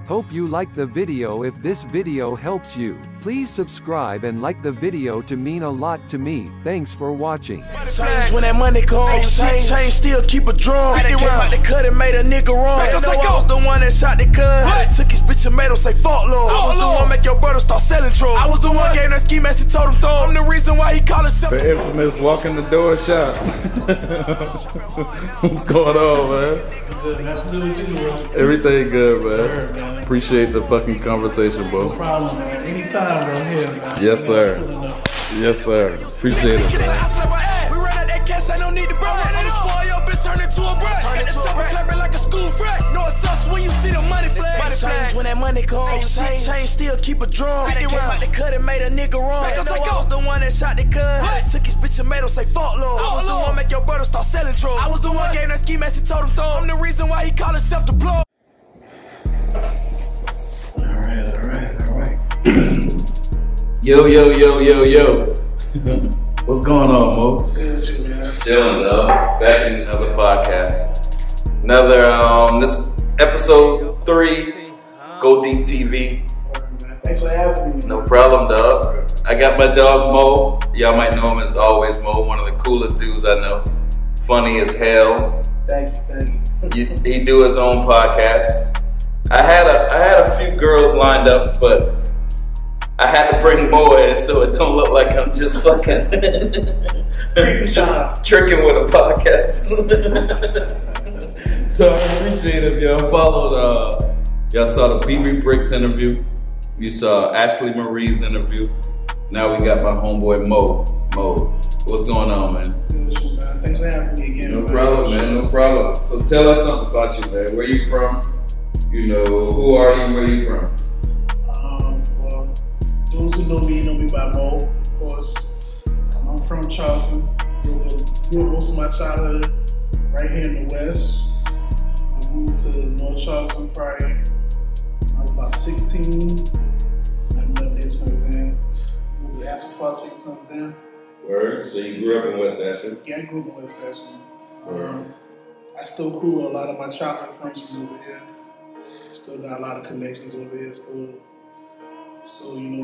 Hope you like the video. If this video helps you, please subscribe and like the video to mean a lot to me. Thanks for watching. When that money comes, change still keep a drum. They came out the cut and made a nigga run. I was the one that shot the gun. Took his bitch and made him say fuck Lord. I was the one make your brother start selling drugs. I was the one gave that ski mask and told him throw. I'm the reason why he called himself the infamous walk in the door shot. What's going on, man? Everything good, man. Appreciate the fucking conversation, bro. No problem, man. Anytime, bro. Here, man. Yes, sir. Yes, sir. Appreciate it, man. We run out that cash, I don't need the bro. Spoil your bitch, turn into a brat. Get the chopper clapping like a school frat. No, it's us when you see the money flags. When that money comes, change still keep a drum. They came out the cut and made a nigga run. I was the one that shot the gun. Took his bitch and made him say fuck Lord. I was the one make your brother start selling drugs. I was the one gave that ski mask and told him throw. I'm the reason why he called himself the blow. Alright. Yo. What's going on, Mo? Chilling, dog. Back in another podcast. This episode 3, Go Deep TV. Thanks for having me. No problem, dog. I got my dog, Mo. Y'all might know him as Always.Moe, one of the coolest dudes I know. Funny as hell. Thank you. He do his own podcast. I had a few girls lined up, but I had to bring Mo in so it don't look like I'm just fucking tricking with a podcast. So I appreciate it, y'all. Followed, y'all saw the BB Bricks interview. You saw Ashley Marie's interview. Now we got my homeboy Mo. What's going on, man? Thanks for having me again. No problem, man. No problem. So tell us something about you, man. Where you from? You know, who are you? Where you from? Well, those who know me by Mo, of course. I'm from Charleston. Grew up most of my childhood right here in the West. I moved to North Charleston probably when I was about 16. I've lived there since then. Moved to Ashland Phosphate since then. Word. So you grew up in West Ashland? Yeah, I grew up in West Ashland. I still crew with a lot of my childhood friends from over here. Still got a lot of connections over here. Still,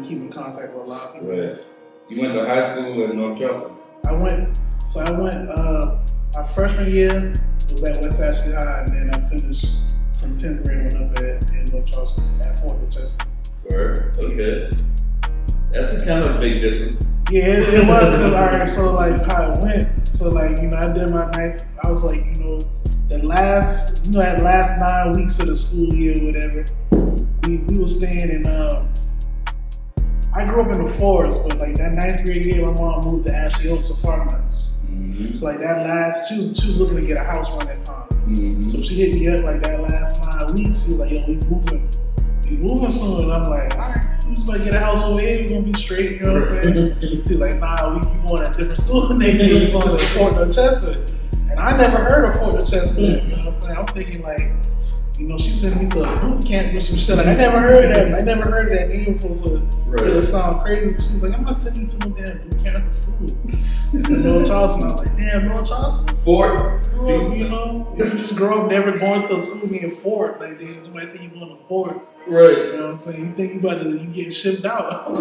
keep in contact with a lot of people. Right. You went to high school in North Charleston? I went, my freshman year was at West Ashland High, and then I finished from 10th grade on up in North Charleston, at Fort Chester. Word. Okay. That's a kind of big difference. Yeah, it was, because, alright, so like how it went, so like, I did my ninth, I was like, that last 9 weeks of the school year or whatever, we were staying in, I grew up in the forest, but like that 9th grade year, my mom moved to Ashley Oaks Apartments. Mm-hmm. So like she was looking to get a house around that time. Mm-hmm. So she hit me up like that last 9 weeks. She was like, yo, we moving soon. And I'm like, all right, we just about to get a house over here, we're gonna be straight, you know what I'm saying? She's like, nah, we going to a different school next year, we going to Fort Chester. And I never heard of Fort Chester, you know what I'm saying? I'm thinking like, she sent me to a boot camp or some shit. Like, I never heard of that name before, so it would sound crazy. But she was like, I'm not sending you to no damn boot camp, that's a school. It's in North Charleston. I was like, damn, North Charleston? Fort? You just grow up never going to a school named Fort. Like, then somebody tell you going to Fort. Right. You know what I'm saying? You think you get shipped out.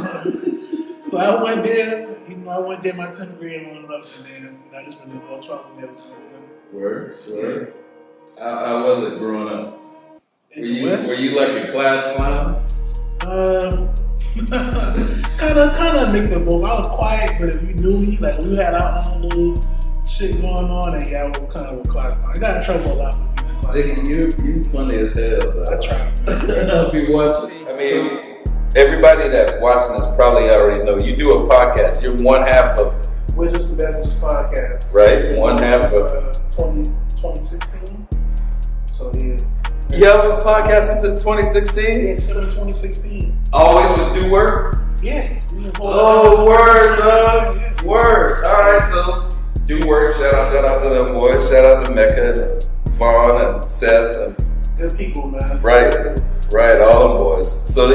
So I went there, my 10th grade and went up, and then I just been in North Charleston ever since then. Word. How was it growing up? Were you like a class clown? Kind of mix of both. I was quiet, but if you knew me, like we had our own little shit going on, and yeah, I was kind of a class clown. I got in trouble a lot for being You funny as hell, though. I try. If you watching, I mean, everybody that's watching this probably already know you do a podcast. You're one half of We're Just the Best podcast. Right, one half of 2016. So yeah. You have a podcast since 2016? Yeah, it's 2016. Always with Do Work? Yeah. Oh, word, love. Yeah. Word. Alright, so Do Work. Shout out to them boys. Shout out to Mecca and Vaughn and Seth. And good people, man. Right, all them boys. So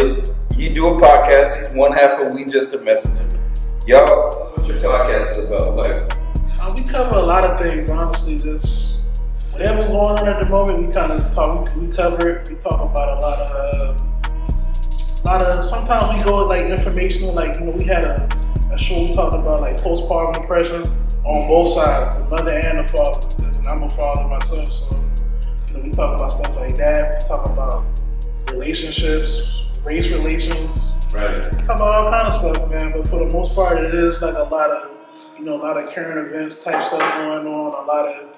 you do a podcast. He's one half of We Just a Messenger. Y'all, what your podcast is about? Like, we cover a lot of things, honestly. Just whatever's going on at the moment, we kind of talk. We cover it. We talk about a lot of sometimes we go like informational, like we had a show we talked about like postpartum depression on both sides, the mother and the father. Because I'm a father myself, so we talk about stuff like that. We talk about relationships, race relations. Right. We talk about all kind of stuff, man. But for the most part, it is like a lot of current events type stuff going on. A lot of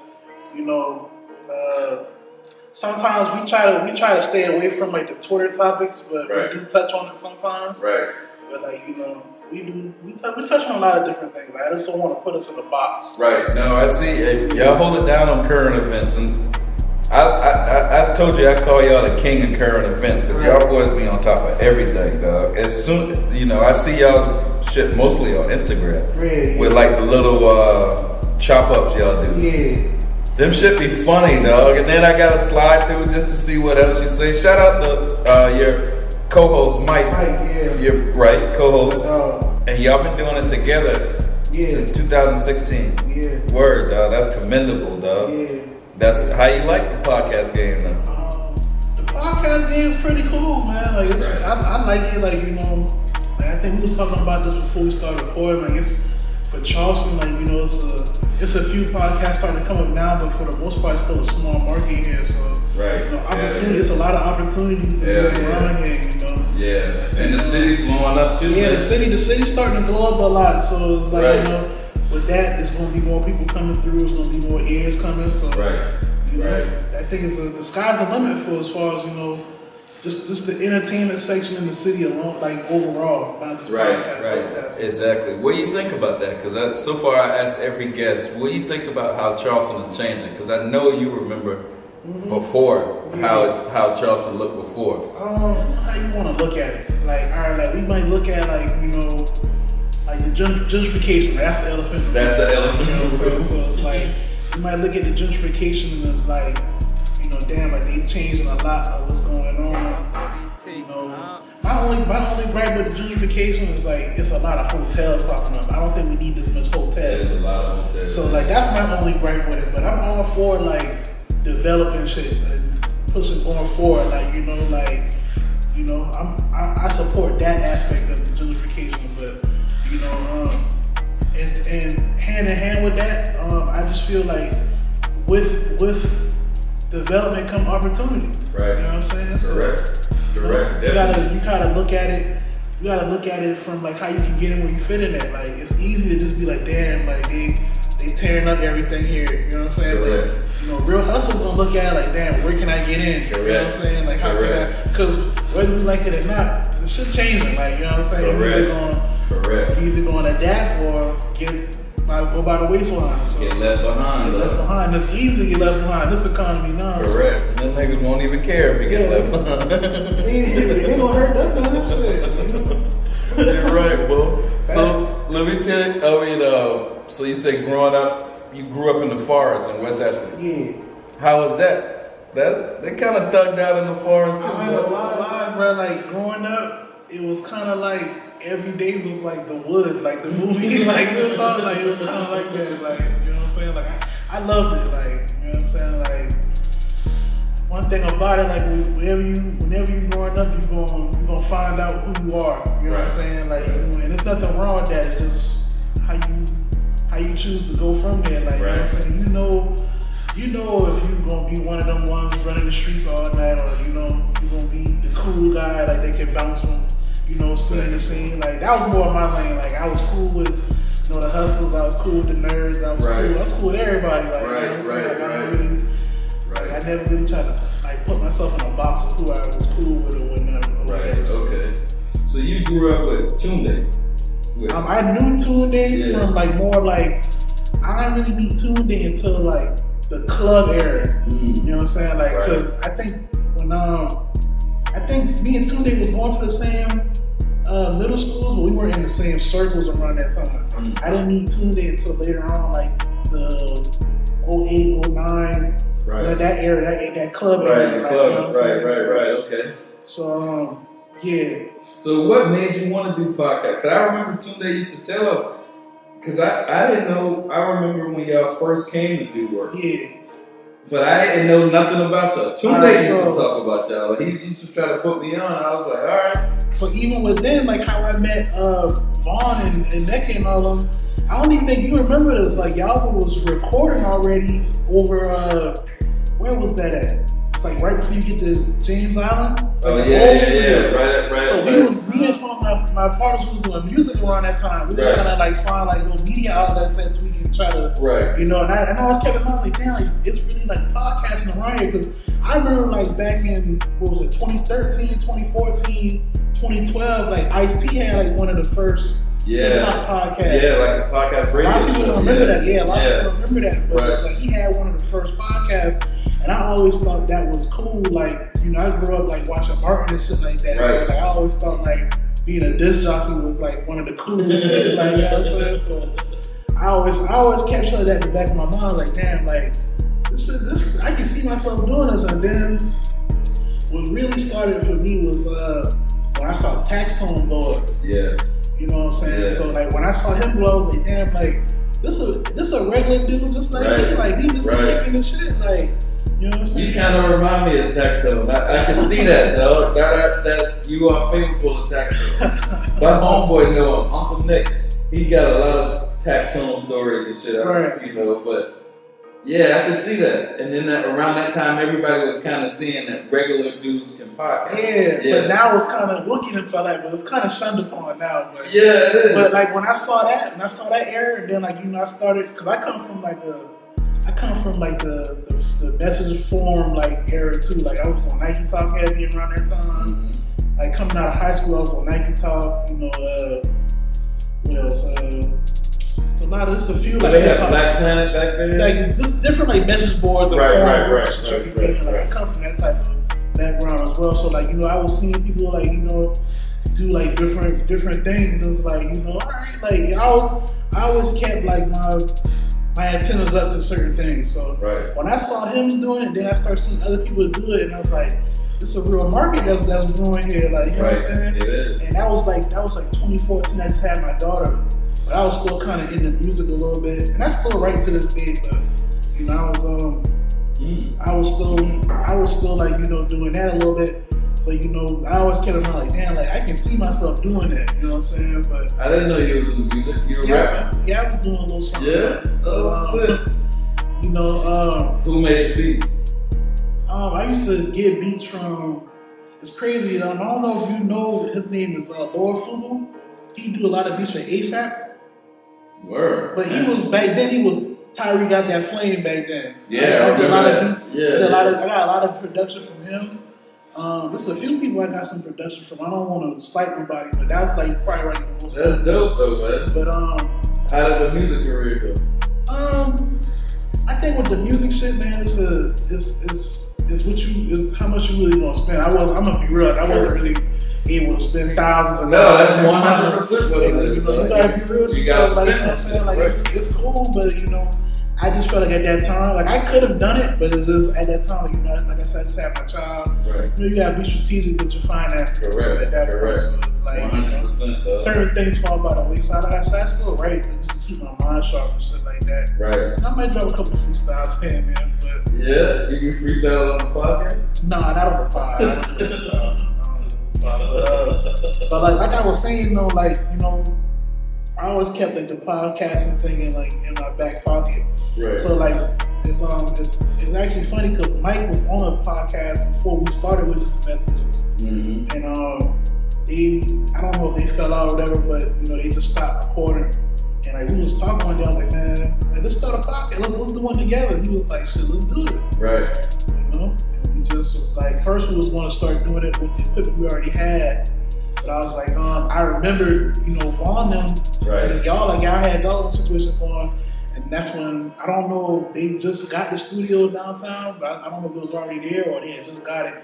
sometimes we try to stay away from like the Twitter topics, but we do touch on it sometimes. Right. But like we touch on a lot of different things. I just don't want to put us in a box. Right. No, I see. Y'all hold it down on current events, and I told you I call y'all the king of current events because y'all boys be on top of everything, dog. As soon I see y'all shit mostly on Instagram with like the little chop ups y'all do. Yeah. Them shit be funny, dog. And then I gotta slide through just to see what else you say. Shout out to your co-host Mike. Your co-host. And y'all been doing it together since 2016. Yeah. Word, dog. That's commendable, dog. Yeah. That's how you like the podcast game now. The podcast game is pretty cool, man. Like I like it. Like I think we was talking about this before we started recording. Like it's for Charleston. Like it's a few podcasts starting to come up now, but for the most part, it's still a small market here. So opportunities. It's a lot of opportunities to go around here. Yeah, and the city blowing up too. Yeah, the city's starting to blow up a lot. So it's like with that, it's going to be more people coming through. It's going to be more ears coming. So I think the sky's the limit for as far as just the entertainment section in the city alone, like overall, not just podcasts. Right, exactly. What do you think about that? Because so far I asked every guest, what do you think about how Charleston is changing? Because I know you remember before how Charleston looked before. How you want to look at it? Like, all right, like we might look at like the gentrification. That's the elephant. That's the elephant. So it's like you might look at the gentrification and it's like, damn, like they changing a lot of what's going on. My only gripe with the gentrification is like it's a lot of hotels popping up. I don't think we need this much hotels. There's a lot of hotels. So like that's my only gripe with it. But I'm all for like developing shit and pushing going forward. Like I support that aspect of the gentrification. But and hand in hand with that, I just feel like with development come opportunity. Right. You know what I'm saying? Correct. Correct. You gotta look at it. You gotta look at it from like how you can get in where you fit in it. Like it's easy to just be like, damn, like they tearing up everything here. You know what I'm saying? Correct. But, real hustlers gonna look at it like, damn, where can I get in? Correct. You know what I'm saying? Like how can I? Because whether we like it or not, the shit changing. Like you know what I'm saying? Correct. You're either gonna adapt or go by the waistline. So get left behind. Get left behind. It's easy to get left behind. This economy now. Correct. Them niggas won't even care if you get left behind. They gonna hurt that shit. You're right, bro. So let me tell you. So you say growing up, you grew up in the forest in West Ashley. Yeah. How was that? They kind of thugged out in the forest too. I ain't gonna lie, bro. Like growing up, it was kind of like. Every day was like The Wood, like the movie, like it was kind of like that, like you know what I'm saying. Like I loved it, like you know what I'm saying. Like one thing about it, like whenever you growing up, you gonna find out who you are. You know what I'm saying. Like and there's nothing wrong with that. It's just how you choose to go from there. Like you know what I'm saying. You know if you're gonna be one of them ones running the streets all night, or you're gonna be the cool guy, like they can bounce from. Scene to scene. Like that was more of my lane. Like I was cool with, the hustlers. I was cool with the nerds. I was cool with everybody. Like you know what I'm saying. Like, I never really tried to like put myself in a box of who I was cool with or whatever. Okay. So you grew up with Tunde. I knew Tunde from like more like I didn't really meet Tunde until like the club era. You know what I'm saying? Like because I think when I think me and Tunde was going to the same middle schools, but we weren't in the same circles around that time. I didn't meet Tunde until later on, like the 08, 09, that era, that club era. Right, club, right, okay. So, yeah. So what made you want to do podcast? Because I remember Tunde used to tell us, because I didn't know, I remember when y'all first came to do work. Yeah. But I didn't know nothing about y'all. Two All days right, to talk about y'all. He used to try to put me on. I was like, all right. So even with them, like how I met Vaughn and Necka and all them, I don't even think you remember this. Like y'all was recording already over where was that at? It's like right before you get to James Island. Oh like yeah, right. So me and some of my partners was doing music around that time. We was trying to like find like little media outlets that we can try to, you know. And I always kept in mind like, damn, like it's really like podcasting around here because I remember like back in what was it, 2013, 2014, 2012, like Ice-T had like one of the first podcasts. Yeah, like a podcast radio show. A lot of people don't remember that. Yeah, a lot of people don't remember that. But it's like he had one of the first podcasts. And I always thought that was cool. Like, you know, I grew up like watching Martin and shit like that. So like, I always thought like being a disc jockey was like one of the coolest shit. Like, you know what I'm saying? So I always kept shit that in the back of my mind. Like, damn, like this I can see myself doing this. And then what really started for me was when I saw Tax Tone blow up. Yeah. You know what I'm saying? Yeah. So like when I saw him blow, I was like, damn, like this a regular dude just like me. Like he just be kicking the shit. Like, you know what I'm saying? You kind of remind me of Tax Tone. I can see that though. That you are favorable to Tax Tone. My homeboy know him, Uncle Nick. He got a lot of Tax Tone stories and shit. You know, but yeah, I can see that. And then around that time, everybody was kind of seeing that regular dudes can podcast. Yeah, but now it's kind of, we'll get into all that, but it's kind of shunned upon now. But, yeah, it is. But like when I saw that era, and then like, you know, I started, because I come from like the message form like era too. Like I was on Nike Talk heavy around that time. Mm-hmm. Like coming out of high school, I was on Nike Talk. You know, what else? So a lot of just a few like they had Black Planet back then. Like just different like message boards and right. Like I come from that type of background as well. So like, you know, I was seeing people like, you know, do like different things, and it was like, you know, all right, like I always kept like my antennas up to certain things. So when I saw him doing it, then I started seeing other people do it, and I was like, it's a real market that's growing here. Like, you know what I'm saying? It is. And that was like 2014. I just had my daughter, but I was still kind of into music a little bit, and I still write to this day. But you know, I was still like, you know, doing that a little bit. But you know, I always kept in mind like, damn, like I can see myself doing that. You know what I'm saying? But I didn't know you was in music. You were rapping. Yeah, I was doing a little something. Yeah. Shit. You know, who made beats? I used to get beats from. It's crazy. I don't know if you know, his name is Lord Fubu. He do a lot of beats for ASAP. Word. But he was back then. He was Tyree Got That Flame back then. Yeah, I did a lot of beats. Yeah, I got a lot of production from him. There's a few people I got some production from. I don't want to slight nobody, but that's like probably right the most. That's dope though, man. But how did the music career go? I think with the music shit, man, it's how much you really gonna spend. I'm gonna be real. I wasn't really able to spend thousands of dollars. No, that's 100% what it is. You gotta be real. You gotta like, you know what I'm saying? Like it's cool, but you know, I just felt like at that time, like I could have done it, but it was just at that time, you know, like I said, I just had my child. Right. You know, you gotta be strategic with your finances. Correct. At that Correct. point. So it's like, 100%. You know, certain things fall by the wayside. Like I said, I still write, but just to keep my mind sharp and shit like that. Right. And I might drop a couple of freestyles here, man. But yeah, you can freestyle on the podcast. No, not on the podcast. But like I was saying though, like, you know, I always kept like the podcasting thing in my back pocket. Right. So like it's actually funny because Mike was on a podcast before we started with Just Messages, and I don't know if they fell out or whatever, but you know they just stopped recording. And like we was talking one day, I was like, man, let's start a podcast. Let's do one together. And he was like, shit, let's do it. Right. You know, and he just was like, first we was going to start doing it with the equipment we already had. But I was like, I remember, you know, Vaughn them, and y'all had y'all situation going, and that's when, I don't know if they just got the studio downtown, but I don't know if it was already there or they had just got it.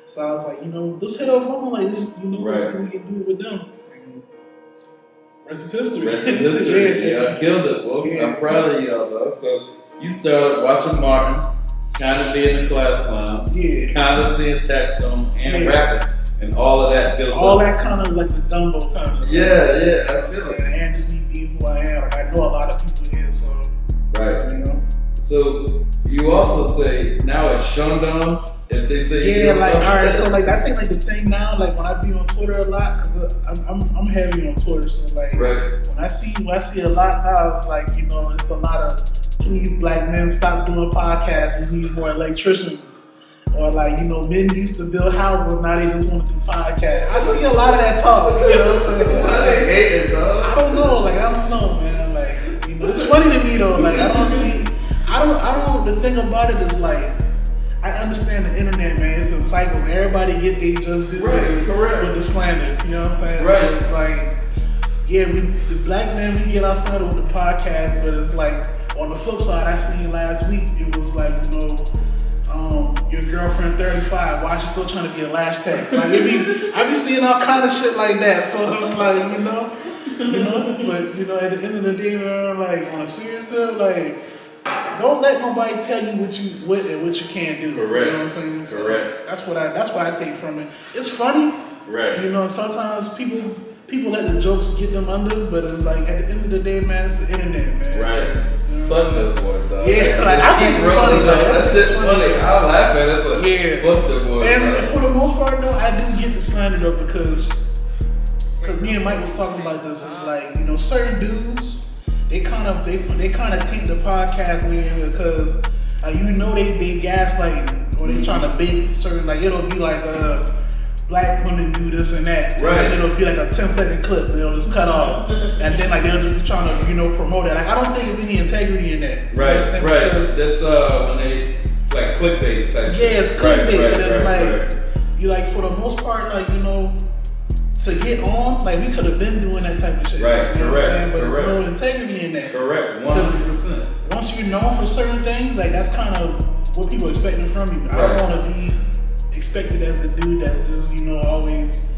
So I was like, you know, let's hit up Vaughn, like, just, you know, let's see what we can do with them. Rest is history. Rest is history. Y'all killed it, boy. Yeah. I'm proud of y'all, though. So you started watching Martin, kind of being a class clown, kind of seeing Tax Tone and rapping. And all of that built all up. That kind of like the Dumbo kind of. Yeah, I feel it. And just me being who I am. Like I know a lot of people here, so. Right. You know. So you also say now it's Shundon. If they say yeah, like alright, so like I think like the thing now, like when I be on Twitter a lot, cause I'm heavy on Twitter, so like when I see a lot now, it's like it's a lot of please black men stop doing podcasts. We need more electricians. Or like, men used to build houses, now they just want to do podcasts. I see a lot of that talk. Why they hate it, dog? I don't know, man. Like, it's funny to me though. Like, the thing about it is like, I understand the internet, man. It's in cycles. Everybody get they just do with the slander. You know what I'm saying? Right. So it's like, yeah, the black men, we get our slander with the podcast, but it's like, on the flip side, I seen last week, it was like, your girlfriend 35, why is she still trying to be a lash tag? Like, I be seeing all kind of shit like that. So it's like, but at the end of the day, man, like on a serious note, like don't let nobody tell you what you can't do. Correct. You know what I'm saying? So correct. That's what I take from it. It's funny. Right. Sometimes people let the jokes get them under, but it's like at the end of the day, man, it's the internet, man. Right. Fuck them boys, dog. Yeah, like I think it's funny, though. That shit's funny. I'll laugh at it, but fuck them boys. And for the most part, though, I do get the slander though because me and Mike was talking about this. It's like certain dudes, they kind of take the podcast name because they gaslighting or they trying to bait certain, like it'll be like black women do this and that. Right. And then it'll be like a 10-second clip they'll just cut off. And then like they'll just be trying to, promote it. Like I don't think there's any integrity in that. Right, right. That's when they like clickbait type. Yeah, it's clickbait. Right, it's like you like for the most part, like, to get on, like we could have been doing that type of shit. Right, you know what I'm saying? But correct. there's no integrity in that. Correct, 100%. Once you're known for certain things, like that's kind of what people are expecting from you. Right. I don't want to be expected as a dude that's just, always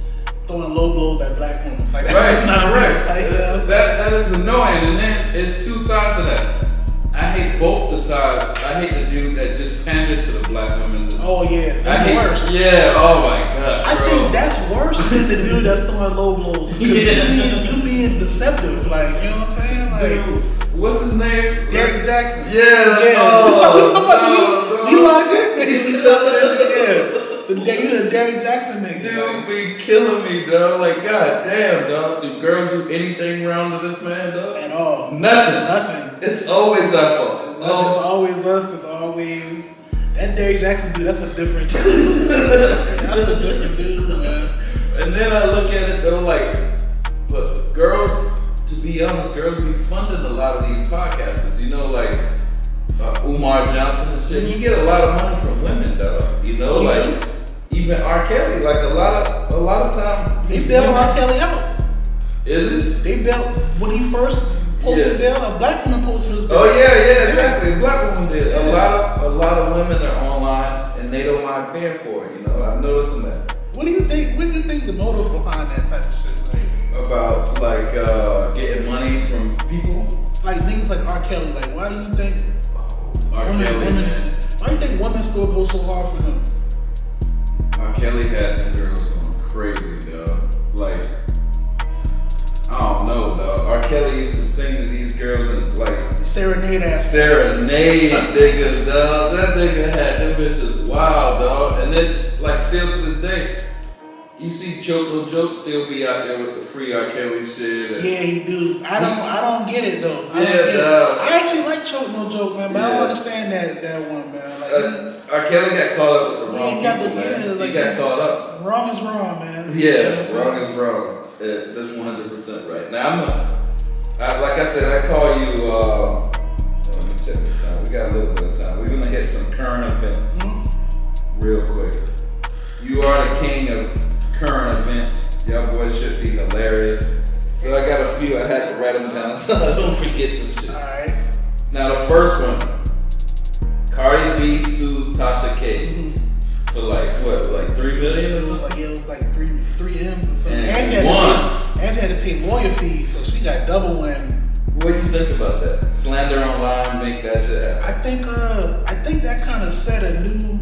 throwing low blows at black women. Like that's not right. Like, that is annoying, and then it's two sides of that. I hate both the sides. I hate the dude that just pandered to the black women. Oh yeah, that's worse. Yeah, oh my god. I think that's worse than the dude that's throwing low blows. You being deceptive, like, you know what I'm saying? Like, dude, what's his name? Derrick Jackson. Yeah. We talking about you like it? Yeah. The Derrick Jackson nigga. Dude be killing me, dog. Like, god damn, dog. Do girls do anything wrong to this man, dog? At all. Nothing. It's always our fault. It's always us. It's always that Derrick Jackson dude. That's a different dude. That's a different dude, man. And then I look at it though, like, but girls, to be honest, girls be funding a lot of these podcasters. Like Umar Johnson and shit. You get a lot of money from women, though. Like even R. Kelly. Like a lot of time they bailed R. Kelly out. Is it? They bailed when he first posted bail. A black woman posted his bail. Oh yeah, exactly. A black woman did. Yeah. A lot of women are online and they don't mind paying for it. I'm noticing that. What do you think? What do you think the motive behind that type of shit? Like, about like getting money from people? Like niggas like R. Kelly. Like, why do you think R. Kelly, man. Why do you think women still go so hard for him? R. Kelly had the girls going crazy, dog. Like, I don't know, dog. R. Kelly used to sing to these girls and like serenade niggas, dog. That nigga had them bitches wild, dog. And it's like still to this day, you see Choke No Joke still be out there with the free R. Kelly shit. Yeah, he do. I don't get it though. I actually like Choke No Joke, man, but I don't understand that one, man. Like, R. Kelly got caught up with the wrong people, man. Like, he got caught up. Wrong is wrong, man. Yeah, wrong is wrong. That's 100% right. Now like I said, I call you. Let me check this time. We got a little bit of time. We're gonna hit some current events real quick. You are the king of current events. Y'all boys should be hilarious. So I got a few. I had to write them down so I don't forget them shit. All right. Now the first one. Cardi B sues Tasha K for like what, like $3 million or something? It was like three M's or something. And she had to pay lawyer fees, so she got double whammy. What do you think about that? Slander online, make that shit happen. I think that kind of set a new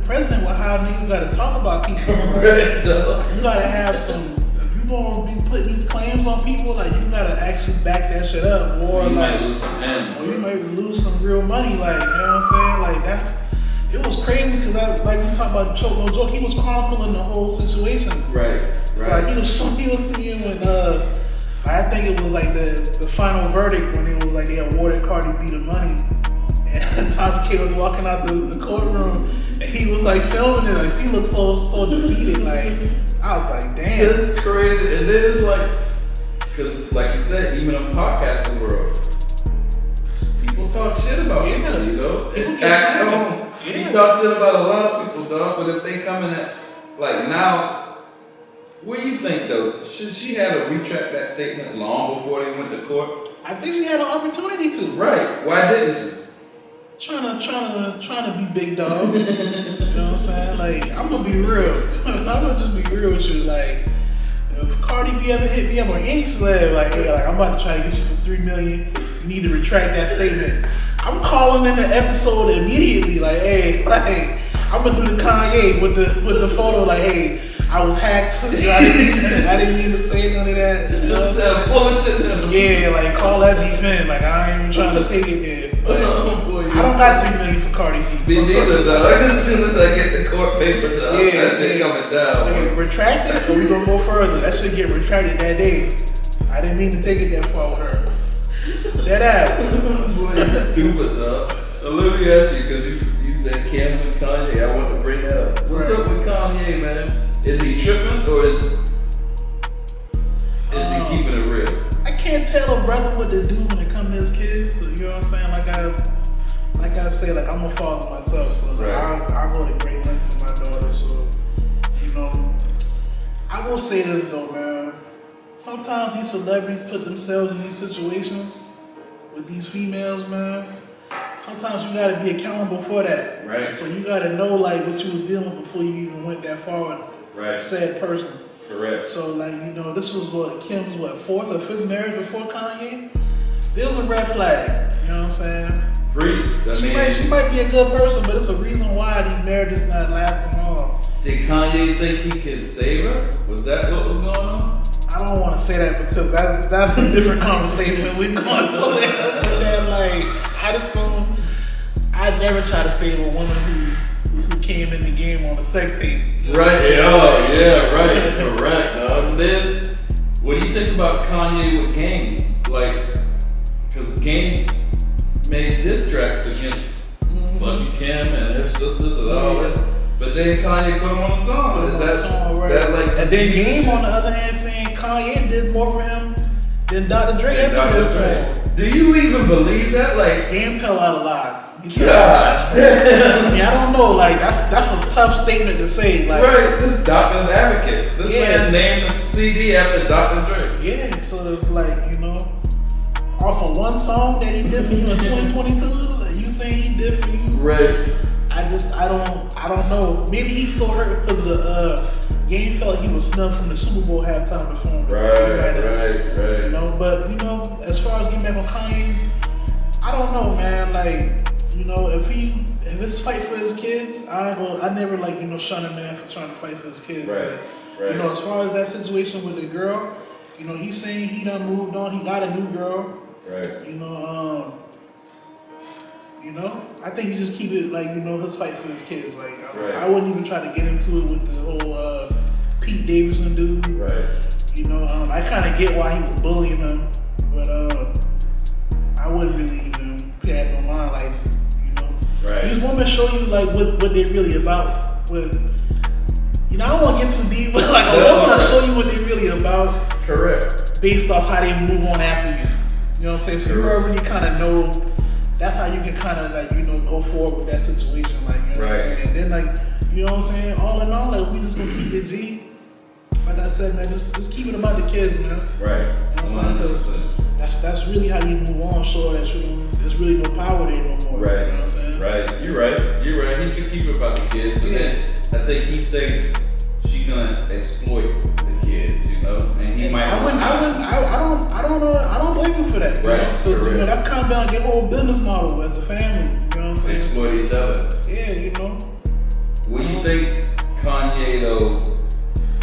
president with how niggas got to talk about people. Right, you gotta have some. If you gonna be putting these claims on people, like you gotta actually back that shit up, or you like might lose some hands, or you might lose some real money, like you know what I'm saying, like that. It was crazy because like we talk about Choke No Joke, he was chronicling the whole situation. Right. So like he was seeing when I think it was like the final verdict when it was like they awarded Cardi B the money, and Tasha K was walking out the courtroom and he was like filming it, like she looked so defeated, like I was like, damn, it's crazy. And then it's like, because like you said, even in podcasting world, people talk shit about people, you know. People At home. You talk shit about a lot of people, dog, but if they come in at, like now, what do you think though? Should she have to retract that statement long before they went to court? I think she had an opportunity to. Right. Why didn't she? Trying to be big dog. You know what I'm saying? Like, I'm gonna be real. I'm gonna just be real with you. Like, if Cardi B ever hit me up or any celeb, like, hey, like I'm about to try to get you for $3 million, you need to retract that statement. I'm calling in the episode immediately, like, hey, like, I'm gonna do the Kanye with the photo, like, hey, I was hacked. You know, I didn't mean to say none of that. You know? Yeah, like call that beef in. Like I ain't even trying to take it there. But I don't got $3 million for Cardi B. Me neither, dog. As soon as I get the court paper, dog, that shit coming down. Okay, retract it, or we gonna go further. That shit get retracted that day. I didn't mean to take it that far with her. That ass. Boy, you stupid, dog. So let me ask you, because you said Kim and Kanye. I want to bring that up. What's up with Kanye, man? Is he tripping or is he keeping it real? I can't tell a brother what to do when it comes to his kids. So, you know what I'm saying? Like I say, like I'm a father myself, so like, I go to great lengths with my daughter. So, you know, I will say this though, man. Sometimes these celebrities put themselves in these situations with these females, man. Sometimes you gotta be accountable for that. Right. So you gotta know like what you was dealing with before you even went that far with said person. Correct. So like, you know, this was what Kim's fourth or fifth marriage before Kanye. There was a red flag. You know what I'm saying? She might be a good person, but it's a reason why these marriages not lasting long. Did Kanye think he could save her? Was that what was going on? I don't want to say that because that's a different conversation we're going so that like I just don't. I never try to save a woman who came in the game on a sex tape. Right. Yeah. Right. Correct. Then, what do you think about Kanye with Game? Like, because Game made diss tracks against fucking Kim and her sisters and all that. But then Kanye put him on the song. And then Game on the other hand saying Kanye did more for him than Dr. Dre ever did for him. Do you even believe that? Like, Game tell a lot of lies. God damn. I mean, I don't know. Like that's a tough statement to say. Like, right, this doctor's advocate. This man named the CD after Dr. Dre. Yeah, so it's like, you know, off of one song that he did for you in 2022, you saying he did for you? Right. I don't know. Maybe he's still hurt because of the Game felt he was snubbed from the Super Bowl halftime performance. Right. You know, but you know, as far as getting back on Kanye, I don't know, man. Like, you know, if it's fight for his kids, I never like, you know, shun a man for trying to fight for his kids. Right. You know, as far as that situation with the girl, you know, he's saying he done moved on. He got a new girl. Right. You know, I think he just keep it like, you know, his fight for his kids. Like, I wouldn't even try to get into it with the whole Pete Davidson dude. Right. You know, I kind of get why he was bullying him, but I wouldn't really even put that on line. Like, you know, these women show you like what they really about. With, you know, I don't want to get too deep, but like a woman will show you what they really about. Correct. Based off how they move on after you. You know what I'm saying? So you already kind of know. That's how you can kind of like, you know, go forward with that situation. Like, you know what I'm saying? And then like, you know what I'm saying? All in all, like, we just gonna keep it G. Like I said, man, just keep it about the kids, man. Right. You know what I'm saying? That's really how you move on. So that there's really no power there no more. Right. You know what I'm saying? Right. You're right. He should keep it about the kids, but then I think he think she's gonna exploit the kids, you know, and he might. I don't blame him for that. Right. Because you know that's kind of like their whole business model as a family. You know what I'm saying? Exploit each other. Yeah, you know. What do you think Kanye though?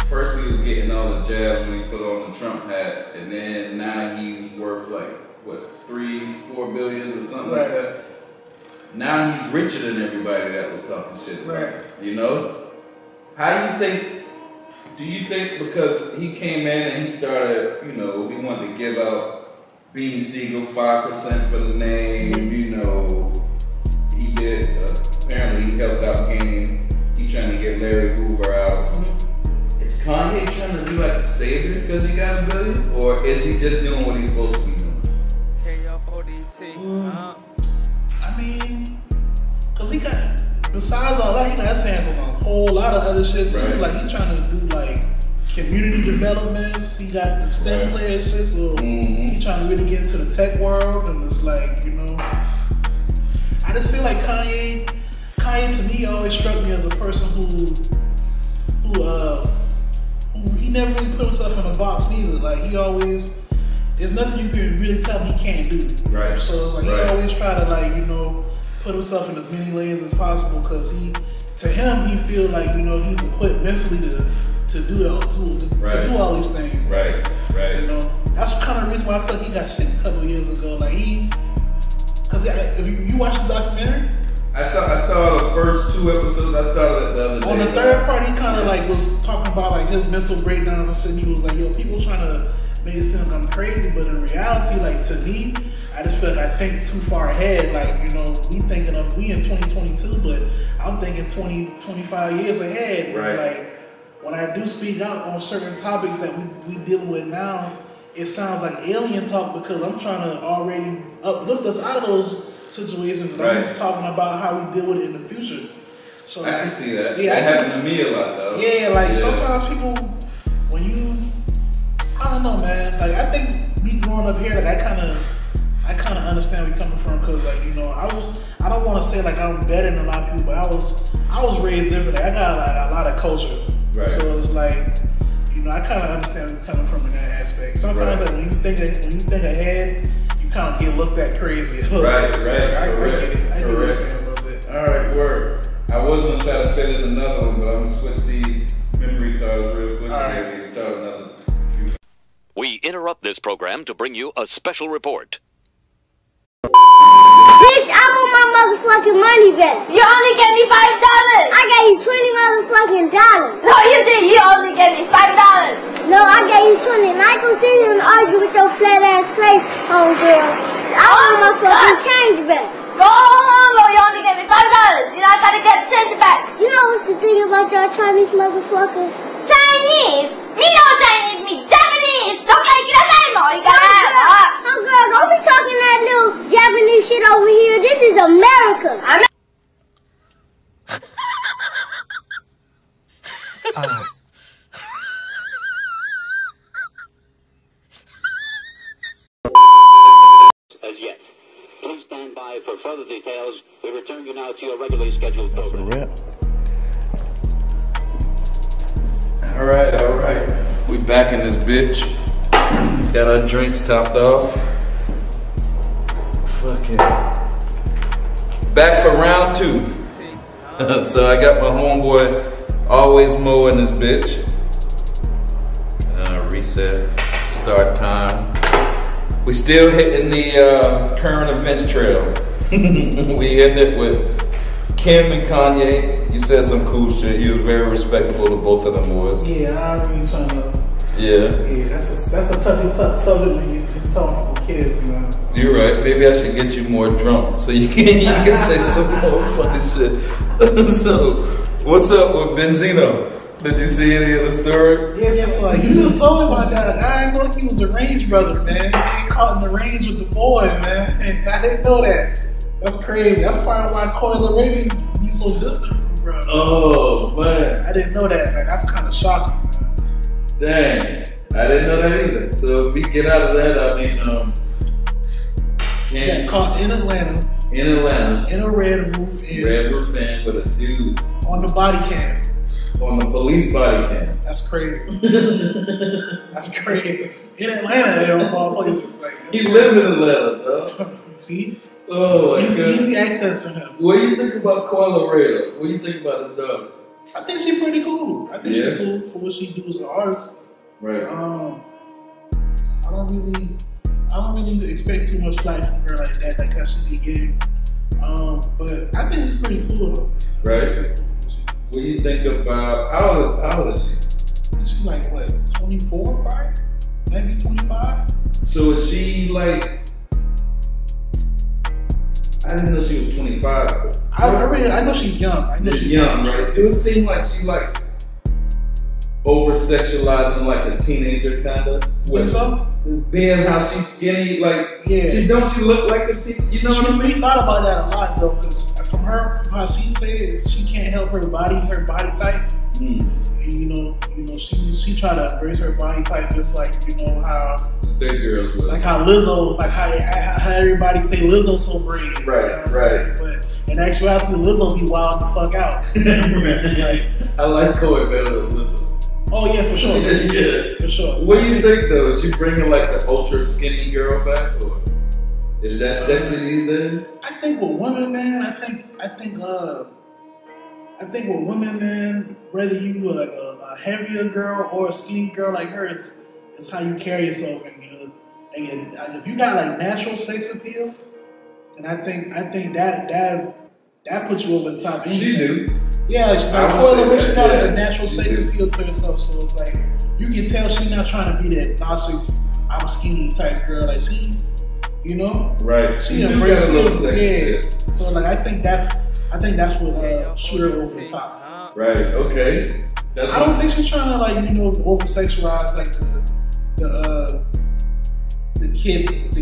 First he was getting all the the jab when he put on the Trump hat, and then now he's worth like what, 3-4 billion or something like that. Now he's richer than everybody that was talking shit about him, you know? How do you think because he came in and he started, you know, he wanted to give out Beanie Siegel 5% for the name, you know, he did, apparently he helped out Game, he trying to get Larry Hoover out. Is Kanye trying to do like a savior because he got $1 billion? Or is he just doing what he's supposed to be doing? KFODT. I mean, cause he got, besides all that, he got his hands on a whole lot of other shit too. Right. Like he trying to do like community developments. He got the STEM players shit, so he trying to really get into the tech world. And it's like, you know, I just feel like Kanye to me always struck me as a person who he never really put himself in a box neither. Like he always, there's nothing you can really tell him he can't do. Right. So it's like he always try to, like, you know, put himself in as many lanes as possible because to him he feel like, you know, he's equipped mentally to do all these things. Right. You know, that's kind of the reason why I feel like he got sick a couple years ago. Like because if you watched the documentary. I saw the first 2 episodes. I started it the other day. On the third part, he kind of like was talking about like his mental breakdowns and shit. He was like, "Yo, people trying to make it seem like I'm crazy," but in reality, like to me, I just feel like I think too far ahead. Like, you know, we in 2022, but I'm thinking 20, 25 years ahead. It's like when I do speak out on certain topics that we dealing with now, it sounds like alien talk because I'm trying to already uplift us out of those situations, and I'm talking about how we deal with it in the future. So I can see that. Yeah, that happened to me a lot though. Yeah, like sometimes people, when you, I don't know, man. Like I think me growing up here, like I kind of understand where you're coming from, because like, you know, I don't want to say like I'm better than a lot of people, but I was raised differently. I got like a lot of culture, so it's like, you know, I kind of understand where you're coming from in that aspect. Sometimes like when you think ahead, kind of get looked at crazy. I get it. I get what you're saying a little bit. All right, word. I was going to try to fit in another one, but I'm going to switch these memory cards real quick and start another few. We interrupt this program to bring you a special report. Bitch, I want my motherfucking money back. You only gave me $5. I gave you $20 motherfucking dollars. No, you did. You only gave me $5. No, I gave you 20. And I ain't gonna sit here and argue with your flat ass face, homegirl. I want my fucking change back. Go home, or you only gave me $5. You know, I gotta get change back. You know what's the thing about y'all Chinese motherfuckers? Chinese? Me no Chinese, me Japanese. Don't like it anymore. You gotta have it. Oh, girl, don't be talking that little Japanese shit over here. This is America. As yet. Please stand by for further details. We return you now to your regularly scheduled program. All right. We back in this bitch. Got our drinks topped off. Fucking back for round 2. So I got my homeboy Always.Moe in this bitch. Reset. Start time. We still hitting the current events trail. We ended it with Kim and Kanye. You said some cool shit. You was very respectable to both of them boys. Yeah, I really trying to. Yeah, that's a touchy subject when you're talking to kids, man. You're right. Maybe I should get you more drunk so you can say some more funny shit. So, what's up with Benzino? Did you see any of the story? Yeah, so like, you just told me about that. I didn't know he was a range brother, man. He ain't caught in the range with the boy, man. And I didn't know that. That's crazy. That's probably why Coyle Ray be so distant from bro. Oh man, I didn't know that, man. That's kind of shocking, man. Dang, I didn't know that either. So if we get out of that, I mean, he got caught in Atlanta. In a red roof inn. Red roof inn with a dude on the body cam. On the police body cam. That's crazy. That's crazy. In Atlanta, there are all places like that. He live in Atlanta, bro. See? Oh, easy access for him. What do you think about Coyle Ray? What do you think about his daughter? I think she's pretty cool. I think she's cool for what she do as an artist. Right. I don't really expect too much flack from her like that, like how she be getting. But I think it's pretty cool though. Right. What do you think about how old is she? She's like what, 24 probably? Maybe 25? So is she like, I didn't know she was 25. I know she's young. I know she's young, right? It would seem like she like over sexualizing like a teenager kind of. Think so? Being how she's skinny, like she look like a teen, you know what I mean? She speaks out about that a lot though, because from how she said she can't help her body type. And you know, she try to embrace her body type, just like how big girls would. Like how Lizzo, like how everybody say Lizzo so brave. Right, right. But in actuality, Lizzo be wild the fuck out. Like, I like Corey better than Lizzo. Oh yeah, for sure. Yeah, for sure. What do you think though? Is she bringing like the ultra skinny girl back, or is that sexy these days? I think with women, man, I think with women, man, whether you were like a heavier girl or a skinny girl like her, is how you carry yourself, and if you got like natural sex appeal, and I think that puts you over the top. She do. Yeah, she got like a natural sex appeal to herself, so it's like you can tell she's not trying to be that obnoxious, I'm skinny type girl. Like she, right? She embraces it. So like I think that's what shoot her over the top. Right. Okay. I don't think she's trying to like over sexualize like the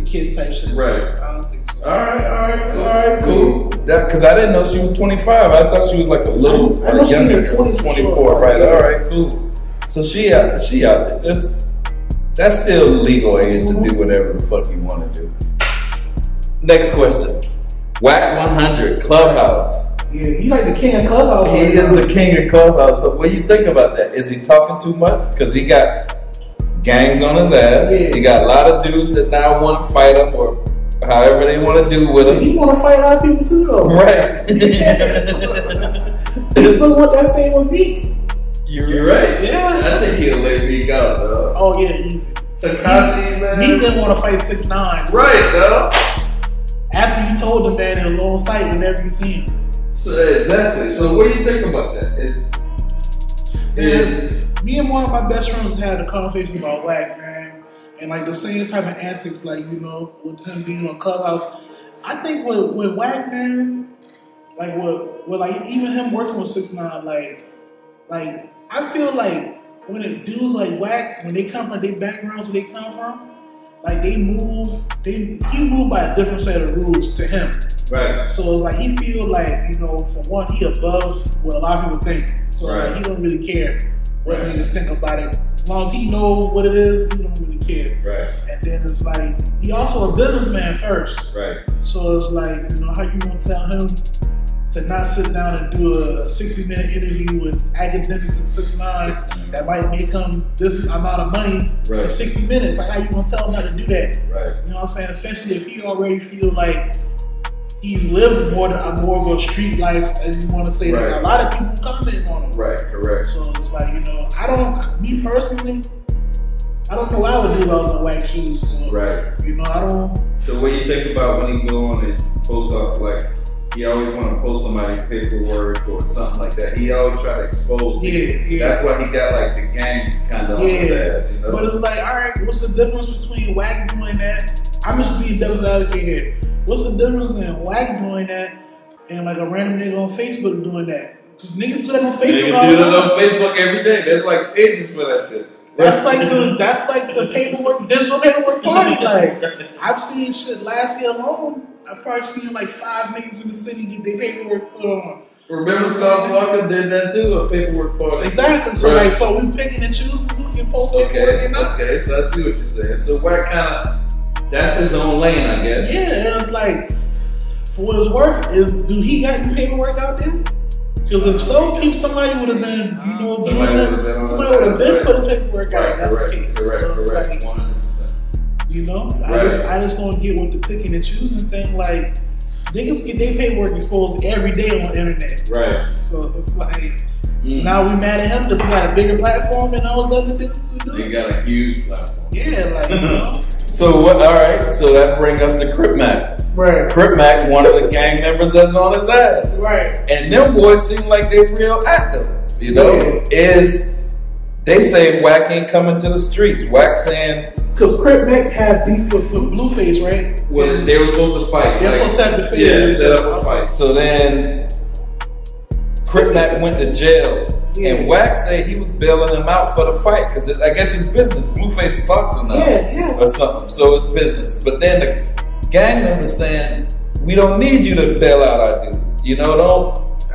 kid type shit. Right. I don't think so. All right, cool. Because I didn't know she was 25. I thought she was like a little younger, 24. Right. All right, cool. So she out there. That's still legal age to do whatever the fuck you want to do. Next question. Whack 100 Clubhouse. Yeah, he's like the king of Clubhouse. He is the king of Clubhouse. But what do you think about that? Is he talking too much? Because he got gangs on his ass. Yeah. He got a lot of dudes that now want to fight him or however they want to do with him. He want to fight a lot of people too, though. Right. Look what that fame would be. You're right. Yeah. I think he'll lay Meek out, though. Oh, yeah, easy. Tekashi, man. Meek didn't want to fight 6ix9ine. So right, though. After you told the man it was on site whenever you see him. So, exactly. So what do you think about that? Me and one of my best friends had a conversation about Whack, man. And like the same type of antics, like, with him being on Clubhouse. I think with Whack, man, like with like even him working with 6ix9ine, like I feel like when dudes like Whack, when they come from their backgrounds, where they come from, like he moved by a different set of rules to him. Right. So it's like he feel like, for one, he above what a lot of people think. So like he don't really care what niggas think about it. As long as he know what it is, he don't really care. Right. And then it's like he also a businessman first. Right. So it's like, how you gonna tell him to not sit down and do a 60-minute interview with academics and 6ix9ine that might make him this amount of money for 60 minutes. Like, how you gonna tell him how to do that? Right. You know what I'm saying? Especially if he already feel like he's lived more of a street life, as you want to say. That a lot of people comment on him. Right. Correct. So it's like, me personally, I don't know what I would do if I was in Whack shoes. So, I don't. So what do you think about when he go on and post up like? He always want to post somebody's paperwork or something like that. He always try to expose people. Yeah. That's why he got like the gangs kind of on his ass, But it's like, all right, what's the difference between Whack doing that? I'm just being devil's advocate here. What's the difference in Whack doing that and like a random nigga on Facebook doing that? Because niggas do that on Facebook all the time. Niggas do that on Facebook every day. There's like pages for that shit. That's like the paperwork, digital paperwork party. Like, I've seen shit last year alone. I've probably seen like 5 niggas in the city get their paperwork put on. Remember Sauce Walker did that too, a paperwork party. Exactly. So so we picking and choosing who can post paperwork and not. Okay, so I see what you're saying. So Whack that's his own lane, I guess. Yeah, and it's like, for what it's worth, do he got any paperwork out there? Because if somebody would have been, somebody would have been put his paperwork out. That's the case. Correct. 100%. I just don't get with the picking and choosing thing. Like, niggas get their paperwork exposed every day on the internet. Right. So it's like, Now we mad at him because he got a bigger platform and all those other things we do. He got a huge platform. Yeah, like, you know. So what? All right. So that brings us to Crip Mac. Right. Crip Mac, one of the gang members that's on his ass. Right. And them boys seem like they're real active. You know, they say Wack ain't coming to the streets. Wack saying because Crip Mac had beef with Blueface, right? Well, they were supposed to fight. They were supposed to have the fight. Yeah, set up a fight. So then Crip Mac went to jail. Yeah. And Wack said he was bailing him out for the fight because I guess it's business. Blueface boxing now or something. So it's business. But then the gang members saying, we don't need you to bail out our dude. You know,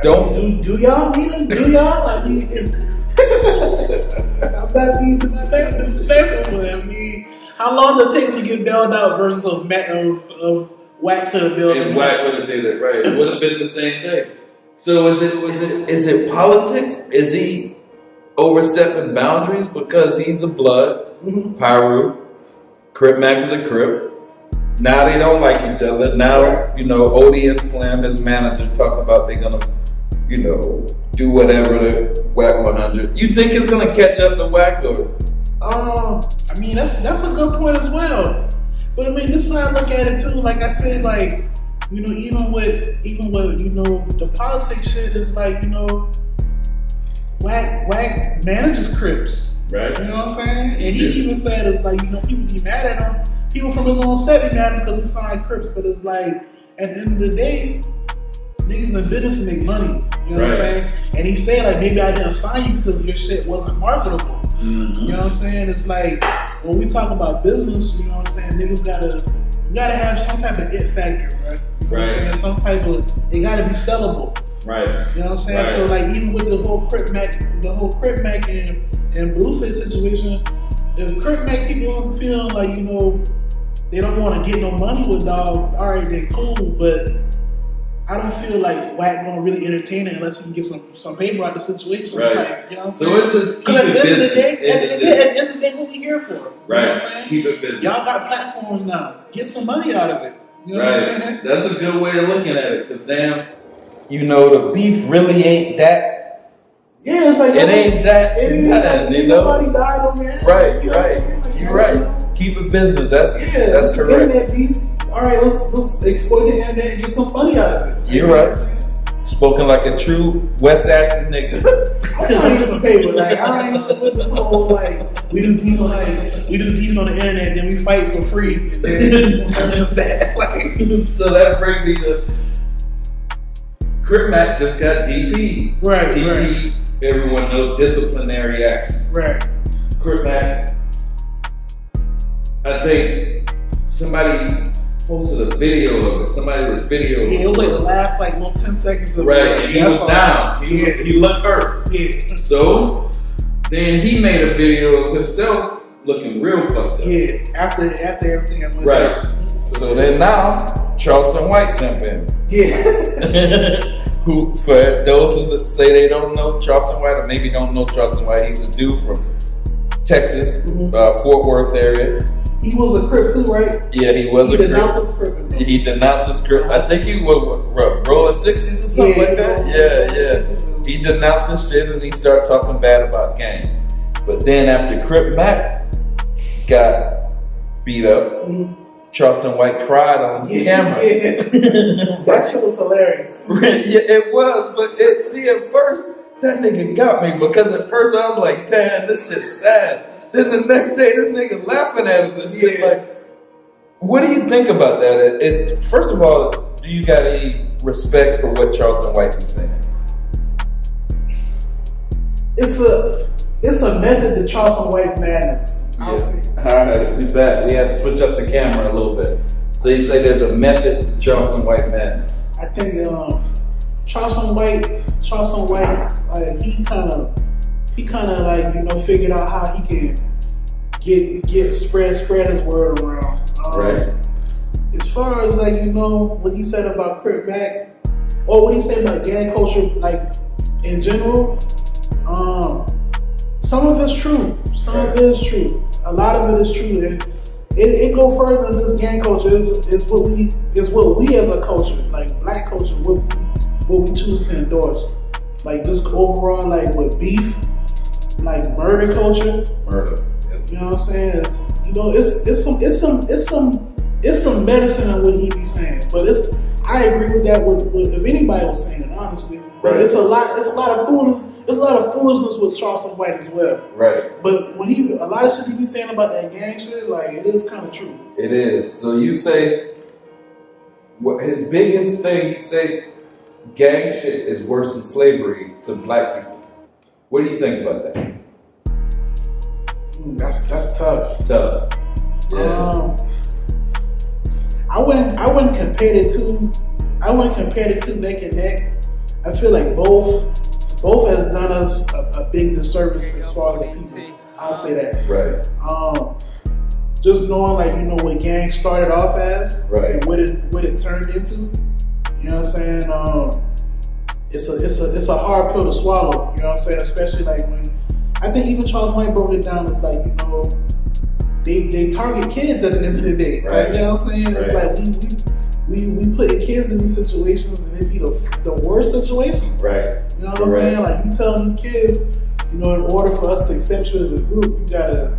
don't. Do y'all need him? Do y'all? I mean, I'm not being disrespectful, but I mean, how long did it take him to get bailed out versus of Wack could have bailed him out? Wack would have did it, right. It would have been the same day. So is it politics? Is he overstepping boundaries because he's a blood? Pyru, Crip Mac is a Crip. Now they don't like each other. Now, you know, Odie and Slim, his manager, talk about they're gonna, you know, do whatever to Wack 100. You think it's gonna catch up to Wack or? I mean that's a good point as well. But I mean, this is how I look at it too. Like I said, like, you know, even with you know the politics shit is like, you know, Wack manages Crips, right? You know what I'm saying? And he even said it's like, you know, people be mad at him. People from his own set be mad at him because he signed Crips, but it's like at the end of the day, niggas in business to make money. You know what I'm saying? And he said like, maybe I didn't sign you because your shit wasn't marketable. You know what I'm saying? It's like when we talk about business, you know what I'm saying? Niggas gotta have some type of it factor, right? You know what I'm saying? Some type of, it gotta be sellable. Right. You know what I'm saying? So like even with the whole Crip Mac and Blueface situation, if Crip Mac people feel like, you know, they don't want to get no money with Dog, all right, they cool, but I don't feel like Wack gonna really entertain it unless he can get some paper out the situation. Right. Like, you know what I'm so saying? it's just keep at it the end of the business. day, at the end of the day, what we here for? Right. You know what I'm saying? Keep it business. Y'all got platforms now. Get some money out of it. You know what I'm saying? That's a good way of looking at it, because damn, you know, the beef really ain't that. Yeah, it's like it ain't that. You know? Nobody died over there. Right, you know right. Like, you're right. Keep it business. That's correct. Internet beef. All right, let's exploit the internet and get some money out of it. You're right. Spoken like a true West Ashley nigga. I'm trying to get some paper. Like, I ain't with this whole like we do beef on the internet, then we fight for free. That's just that. Like, so that brings me to Crip Mac just got DP. Right. DP. Right. Everyone knows disciplinary action. Right. Crip Mac. I think somebody posted a video of it. Somebody with a video. Yeah, it was like the last like little 10 seconds of it. Right, and he was down. He looked hurt. Yeah. So then he made a video of himself looking real fucked up. Yeah, after everything I went right. Down. So then now Charleston White jump in. Yeah. Who, for those who say they don't know Charleston White, or maybe don't know Charleston White, he's a dude from Texas, Fort Worth area. He was a Crip too, right? Yeah, he was a Crip. He denounced his Crip. I think he was rolling 60s or something like that. Yeah. He denounced his shit and he started talking bad about gangs. But then after Crip Mac got beat up, Charleston White cried on camera. Yeah. That shit was hilarious. Yeah, it was. But at first, that nigga got me, because at first I was like, damn, this shit's sad. Then the next day, this nigga laughing at him and shit. Like, what do you think about that? First of all, do you got any respect for what Charleston White is saying? It's a method to Charleston White's madness. Yeah. All right, we back. We have to switch up the camera a little bit. So you say there's a method to Charleston White madness? I think Charleston White, like he kind of like, you know, figured out how he can get spread his word around. Right. As far as like, you know, what he said about Crip Mac, or what he said about gang culture, like in general, some of it's true. Some of it is true. A lot of it is true. It go further than this gang culture. It's what we as a culture, like black culture, what we choose to endorse. like just overall, like with beef, like murder culture. Murder. You know what I'm saying? It's some medicine in what he be saying, but I agree with that. If anybody was saying it, honestly, but it's a lot of foolishness with Charleston White as well. Right. But when a lot of shit he be saying about that gang shit, like it is kind of true. It is. So you say what his biggest thing? You say gang shit is worse than slavery to black people. What do you think about that? That's tough. Tough. Yeah. I wouldn't compare the two neck and neck. I feel like both has done us a big disservice as far as the people. I'll say that. Right. Just knowing what gangs started off as, right, and what it turned into. You know what I'm saying? It's a hard pill to swallow. You know what I'm saying? Especially when I think even Charles White broke it down. It's like they target kids at the end of the day. Right. You know what I'm saying? It's like we put kids in these situations, and it be the worst situations. Right. You know what I'm saying? Like you tell these kids, in order for us to accept you as a group, you gotta